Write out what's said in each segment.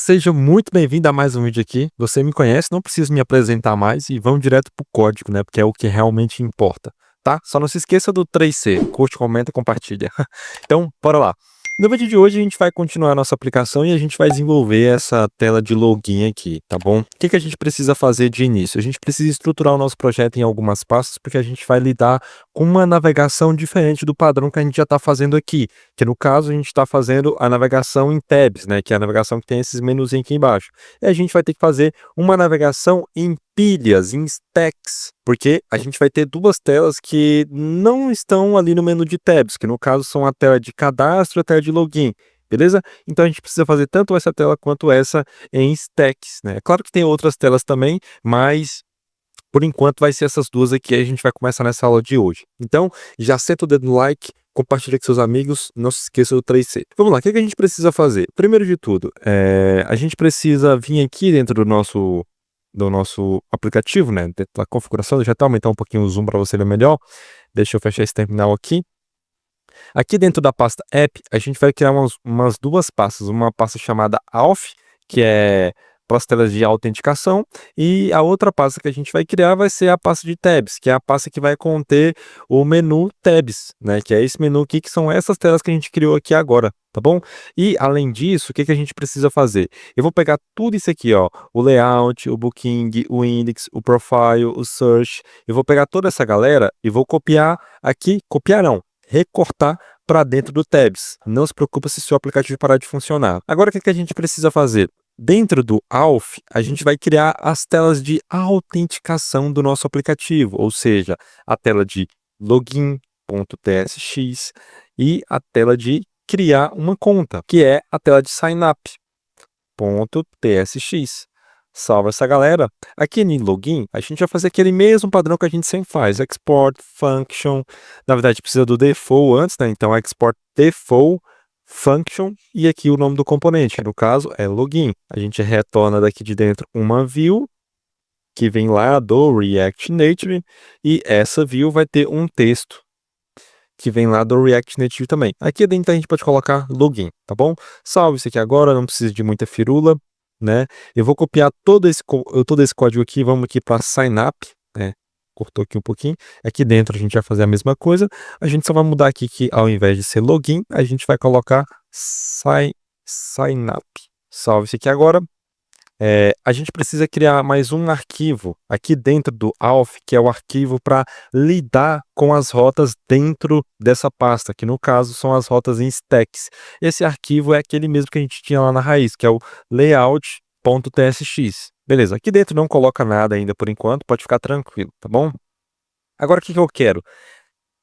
Seja muito bem-vindo a mais um vídeo aqui. Você me conhece, não preciso me apresentar mais e vamos direto pro código, né? Porque é o que realmente importa, tá? Só não se esqueça do 3C. Curte, comenta, compartilha. Então, bora lá. No vídeo de hoje a gente vai continuar a nossa aplicação e a gente vai desenvolver essa tela de login aqui, tá bom? O que a gente precisa fazer de início? A gente precisa estruturar o nosso projeto em algumas pastas porque a gente vai lidar com uma navegação diferente do padrão que a gente já está fazendo aqui, que no caso a gente está fazendo a navegação em tabs, né, que é a navegação que tem esses menuzinhos aqui embaixo. E a gente vai ter que fazer uma navegação em pilhas, em stacks, porque a gente vai ter duas telas que não estão ali no menu de tabs, que no caso são a tela de cadastro e a tela de login. Beleza? Então a gente precisa fazer tanto essa tela quanto essa em stacks, né? É claro que tem outras telas também, mas por enquanto vai ser essas duas aqui, a gente vai começar nessa aula de hoje. Então, já senta o dedo no like, compartilha com seus amigos, não se esqueça do 3C. Vamos lá, o que a gente precisa fazer? Primeiro de tudo, a gente precisa vir aqui dentro do nosso aplicativo, né, dentro da configuração, deixa eu até aumentar um pouquinho o zoom para você ver melhor. Deixa eu fechar esse terminal aqui. Aqui dentro da pasta app, a gente vai criar umas duas pastas, uma pasta chamada auth, que é para as telas de autenticação, e a outra pasta que a gente vai criar vai ser a pasta de tabs, que é a pasta que vai conter o menu tabs, né, que é esse menu aqui, que são essas telas que a gente criou aqui agora, tá bom? E além disso, o que a gente precisa fazer? Eu vou pegar tudo isso aqui, ó, o layout, o booking, o index, o profile, o search, eu vou pegar toda essa galera e vou copiar aqui, copiar não, recortar para dentro do Tabs. Não se preocupe se seu aplicativo parar de funcionar. Agora, o que a gente precisa fazer? Dentro do Auth, a gente vai criar as telas de autenticação do nosso aplicativo, ou seja, a tela de login.tsx e a tela de criar uma conta, que é a tela de signup.tsx. Salva essa galera. Aqui no login, a gente vai fazer aquele mesmo padrão que a gente sempre faz. Export function. Na verdade, precisa do default antes, né? Então, export default function e aqui o nome do componente, que no caso é login. A gente retorna daqui de dentro uma view que vem lá do React Native e essa view vai ter um texto que vem lá do React Native também. Aqui dentro a gente pode colocar login, tá bom? Salve isso aqui agora, não precisa de muita firula, né? Eu vou copiar todo esse código aqui, vamos aqui para signup, né? Cortou aqui um pouquinho. Aqui dentro a gente vai fazer a mesma coisa. A gente só vai mudar aqui que ao invés de ser login, a gente vai colocar signup. Salve isso aqui agora. A gente precisa criar mais um arquivo aqui dentro do auth, que é o arquivo para lidar com as rotas dentro dessa pasta, que no caso são as rotas em stacks. Esse arquivo é aquele mesmo que a gente tinha lá na raiz, que é o layout.tsx. Beleza, aqui dentro não coloca nada ainda por enquanto, pode ficar tranquilo, tá bom? Agora o que eu quero?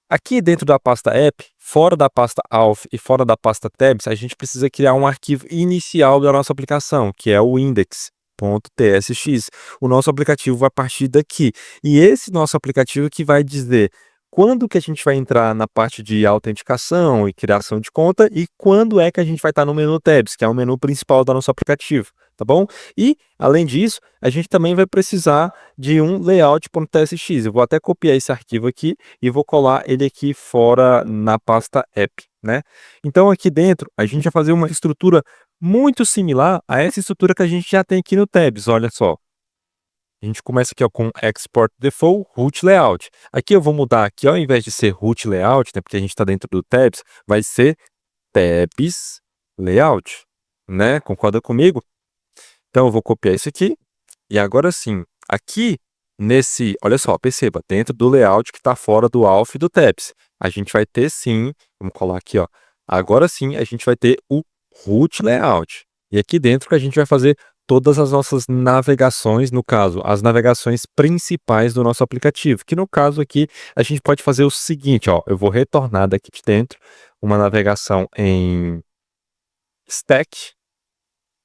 Aqui dentro da pasta app, fora da pasta auth e fora da pasta tabs, a gente precisa criar um arquivo inicial da nossa aplicação, que é o index.tsx. O nosso aplicativo vai partir daqui. E esse nosso aplicativo que vai dizer quando que a gente vai entrar na parte de autenticação e criação de conta e quando é que a gente vai estar no menu tabs, que é o menu principal do nosso aplicativo, tá bom? E, além disso, a gente também vai precisar de um layout.tsx. Eu vou até copiar esse arquivo aqui e vou colar ele aqui fora na pasta app, né? Então, aqui dentro, a gente vai fazer uma estrutura muito similar a essa estrutura que a gente já tem aqui no Tabs, olha só. A gente começa aqui ó, com Export Default Root Layout. Aqui eu vou mudar aqui, ó, ao invés de ser Root Layout, né, porque a gente está dentro do Tabs, vai ser Tabs Layout, né? Concorda comigo? Então, eu vou copiar isso aqui. E agora sim, aqui olha só, perceba, dentro do layout que está fora do auth e do tabs, a gente vai ter sim, vamos colar aqui, ó. Agora sim, a gente vai ter o root layout. E aqui dentro que a gente vai fazer todas as nossas navegações, no caso, as navegações principais do nosso aplicativo, que no caso aqui a gente pode fazer o seguinte, ó, eu vou retornar daqui de dentro uma navegação em stack,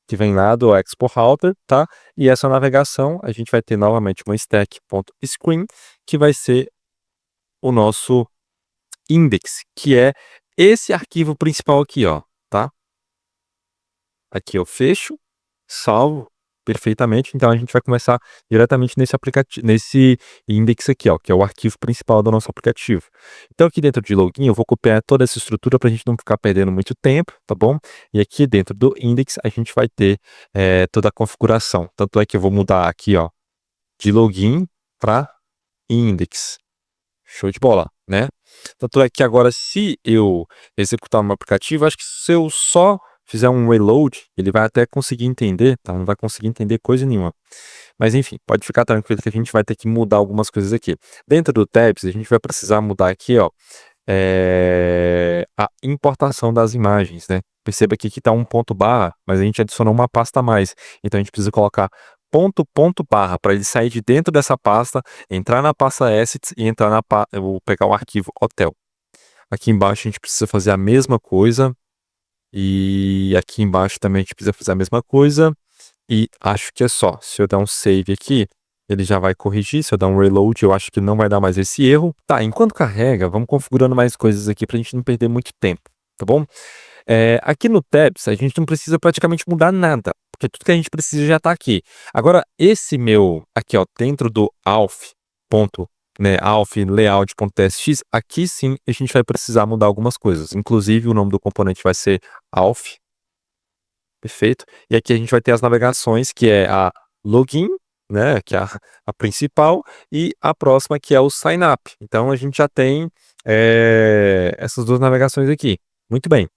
que vem lá do Export Router, tá? E essa navegação, a gente vai ter novamente uma stack.screen, que vai ser o nosso index, que é esse arquivo principal aqui, ó, tá? Aqui eu fecho, salvo, perfeitamente. Então a gente vai começar diretamente nesse aplicativo, nesse index aqui, ó, que é o arquivo principal do nosso aplicativo. Então aqui dentro de login eu vou copiar toda essa estrutura para a gente não ficar perdendo muito tempo, tá bom? E aqui dentro do index a gente vai ter toda a configuração. Tanto é que eu vou mudar aqui, ó, de login para index. Show de bola, né? Tanto é que agora, se eu executar um aplicativo, acho que se eu só fizer um reload, ele vai até conseguir entender, tá? Não vai conseguir entender coisa nenhuma. Mas enfim, pode ficar tranquilo que a gente vai ter que mudar algumas coisas aqui. Dentro do Tabs, a gente vai precisar mudar aqui, ó, a importação das imagens, né? Perceba que aqui está um ponto barra, mas a gente adicionou uma pasta a mais. Então a gente precisa colocar ponto barra para ele sair de dentro dessa pasta, entrar na pasta assets e entrar eu vou pegar o arquivo hotel. Aqui embaixo a gente precisa fazer a mesma coisa. E aqui embaixo também a gente precisa fazer a mesma coisa. E acho que é só. Se eu der um save aqui, ele já vai corrigir. Se eu dar um reload, eu acho que não vai dar mais esse erro. Tá, enquanto carrega, vamos configurando mais coisas aqui pra gente não perder muito tempo, tá bom? Aqui no Tabs, a gente não precisa praticamente mudar nada, porque tudo que a gente precisa já tá aqui. Agora, esse meu, aqui ó, dentro do auth, né, auth layout.tsx, aqui sim a gente vai precisar mudar algumas coisas. Inclusive, o nome do componente vai ser auth. Perfeito. E aqui a gente vai ter as navegações, que é a login, né, que é a principal, e a próxima que é o sign up. Então a gente já tem essas duas navegações aqui. Muito bem.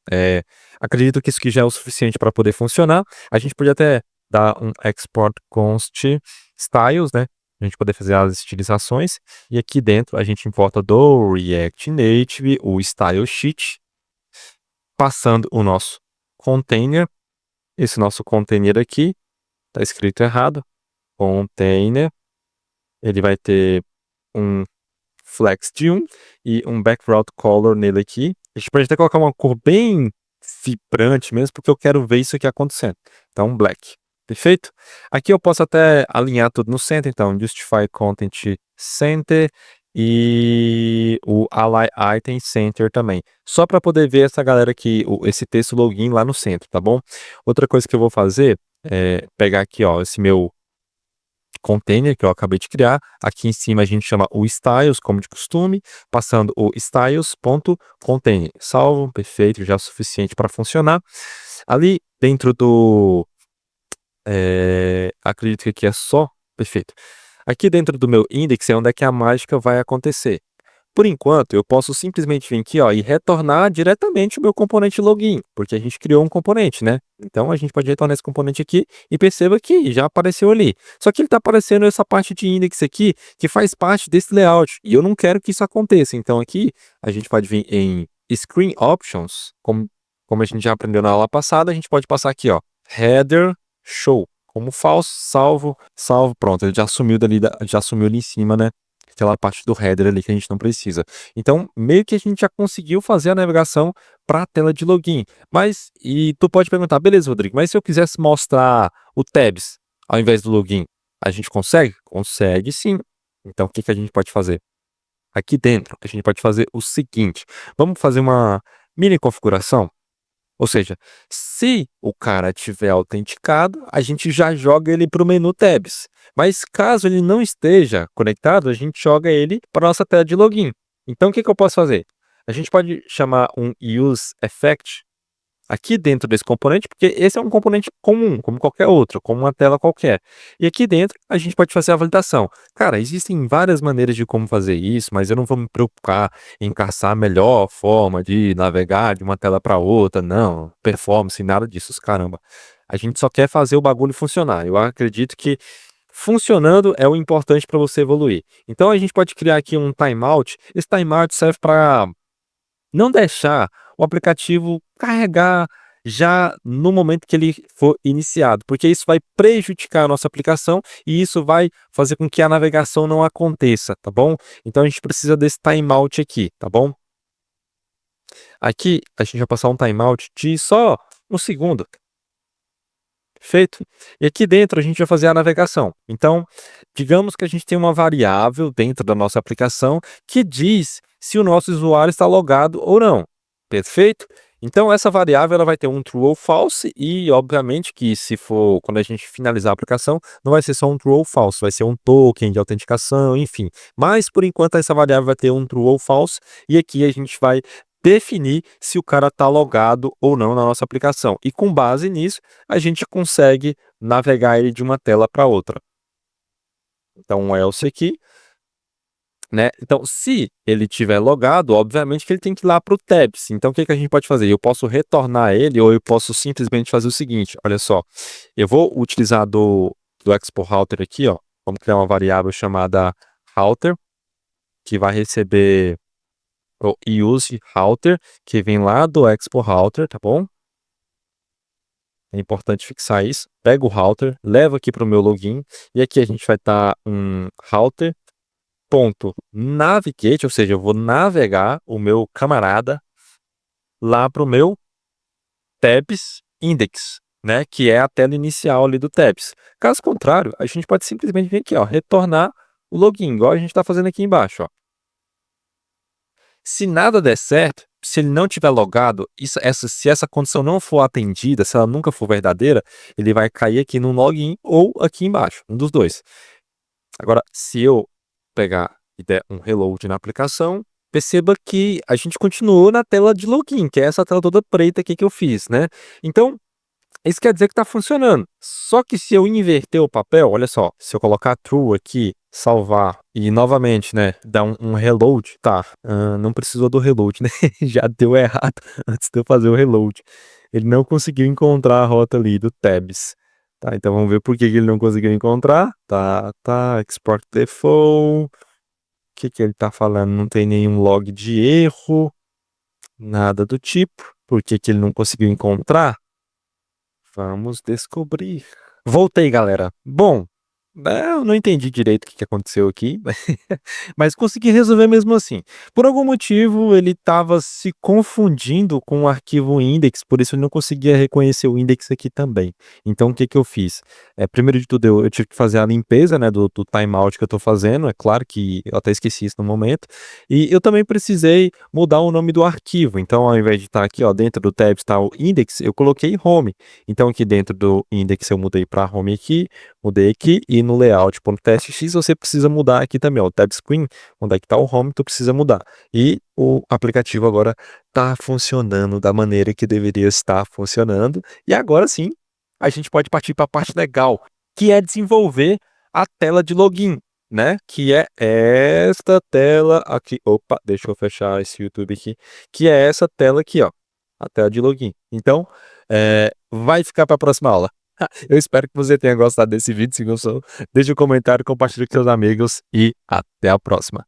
Acredito que isso aqui já é o suficiente para poder funcionar. A gente pode até dar um export const styles, né, a gente poder fazer as estilizações. E aqui dentro a gente importa do React Native o style sheet, passando o nosso container. Esse nosso container aqui, tá escrito errado, container, ele vai ter um flex de 1 e um background color nele aqui. A gente pode até colocar uma cor bem vibrante mesmo, porque eu quero ver isso aqui acontecendo. Então, black. Perfeito? Aqui eu posso até alinhar tudo no center, então, justify content center e o ally item center também. Só para poder ver essa galera aqui, esse texto login lá no centro, tá bom? Outra coisa que eu vou fazer é pegar aqui, ó, esse meu container que eu acabei de criar. Aqui em cima a gente chama o styles, como de costume, passando o styles.container. Salvo, perfeito, já é o suficiente para funcionar. Ali dentro do acredito que aqui é só, perfeito. Aqui dentro do meu index é onde é que a mágica vai acontecer. Por enquanto, eu posso simplesmente vir aqui, ó, e retornar diretamente o meu componente login, porque a gente criou um componente, né? Então a gente pode retornar esse componente aqui e perceba que já apareceu ali. Só que ele está aparecendo essa parte de index aqui, que faz parte desse layout, e eu não quero que isso aconteça. Então aqui a gente pode vir em Screen Options, como a gente já aprendeu na aula passada, a gente pode passar aqui, ó, Header Show, como falso, salvo, pronto, ele já sumiu ali em cima, né? Aquela parte do header ali que a gente não precisa. Então, meio que a gente já conseguiu fazer a navegação para a tela de login. Mas, e tu pode perguntar, beleza, Rodrigo, mas se eu quisesse mostrar o tabs ao invés do login, a gente consegue? Consegue sim. Então, o que a gente pode fazer? Aqui dentro, a gente pode fazer o seguinte. Vamos fazer uma mini configuração? Ou seja, se o cara tiver autenticado, a gente já joga ele para o menu Tabs. Mas caso ele não esteja conectado, a gente joga ele para a nossa tela de login. Então, o que eu posso fazer? A gente pode chamar um Use Effect aqui dentro desse componente, porque esse é um componente comum, como qualquer outro, como uma tela qualquer. E aqui dentro a gente pode fazer a validação. Cara, existem várias maneiras de como fazer isso, mas eu não vou me preocupar em caçar a melhor forma de navegar de uma tela para outra, não, performance, nada disso, caramba. A gente só quer fazer o bagulho funcionar. Eu acredito que funcionando é o importante para você evoluir. Então a gente pode criar aqui um timeout. Esse timeout serve para não deixar o aplicativo carregar já no momento que ele for iniciado, porque isso vai prejudicar a nossa aplicação e isso vai fazer com que a navegação não aconteça, tá bom? Então a gente precisa desse timeout aqui, tá bom? Aqui a gente vai passar um timeout de só um segundo. Perfeito? E aqui dentro a gente vai fazer a navegação. Então, digamos que a gente tem uma variável dentro da nossa aplicação que diz se o nosso usuário está logado ou não. Perfeito? Então essa variável ela vai ter um true ou false e obviamente que se for quando a gente finalizar a aplicação, não vai ser só um true ou false, vai ser um token de autenticação, enfim. Mas por enquanto essa variável vai ter um true ou false e aqui a gente vai definir se o cara está logado ou não na nossa aplicação. E com base nisso, a gente consegue navegar ele de uma tela para outra. Então um else aqui, né? Então, se ele tiver logado, obviamente que ele tem que ir lá para o tabs. Então, o que que a gente pode fazer? Eu posso retornar ele ou eu posso simplesmente fazer o seguinte, olha só, eu vou utilizar do export router aqui, ó, vamos criar uma variável chamada router, que vai receber o use router, que vem lá do export router, tá bom? É importante fixar isso. Pega o router, leva aqui para o meu login, e aqui a gente vai estar um router ponto navigate, ou seja, eu vou navegar o meu camarada lá para o meu tabs index, né, que é a tela inicial ali do tabs. Caso contrário, a gente pode simplesmente vir aqui, ó, retornar o login, igual a gente está fazendo aqui embaixo, ó. Se nada der certo, se ele não tiver logado, se essa condição não for atendida, se ela nunca for verdadeira, ele vai cair aqui no login ou aqui embaixo, um dos dois. Agora, se eu pegar e der um reload na aplicação, perceba que a gente continuou na tela de login, que é essa tela toda preta aqui que eu fiz, né? Então, isso quer dizer que está funcionando. Só que se eu inverter o papel, olha só, se eu colocar true aqui, salvar e novamente, né, dar um reload, tá, não precisou do reload, né? Já deu errado antes de eu fazer o reload. Ele não conseguiu encontrar a rota ali do tabs. Tá, então vamos ver por que que ele não conseguiu encontrar. Tá, export default. O que que ele tá falando? Não tem nenhum log de erro, nada do tipo. Por que que ele não conseguiu encontrar? Vamos descobrir. Voltei, galera. Bom, eu não entendi direito o que que aconteceu aqui, mas consegui resolver mesmo assim. Por algum motivo, ele estava se confundindo com o arquivo index, por isso ele não conseguia reconhecer o index aqui também. Então, o que que eu fiz? Primeiro de tudo, eu tive que fazer a limpeza, né, do timeout que eu estou fazendo. É claro que eu até esqueci isso no momento. E eu também precisei mudar o nome do arquivo. Então, ao invés de estar aqui, ó, dentro do tab está o index, eu coloquei home. Então, aqui dentro do index eu mudei para home aqui, mudei aqui, e no layout.testx você precisa mudar aqui também, ó, o tab screen, onde é que está o home, tu precisa mudar. E o aplicativo agora está funcionando da maneira que deveria estar funcionando. E agora sim, a gente pode partir para a parte legal, que é desenvolver a tela de login, né? Que é esta tela aqui. Opa, deixa eu fechar esse YouTube aqui. Que é essa tela aqui, ó, a tela de login. Então, vai ficar para a próxima aula. Eu espero que você tenha gostado desse vídeo. Se gostou, deixe um comentário, compartilhe com seus amigos e até a próxima.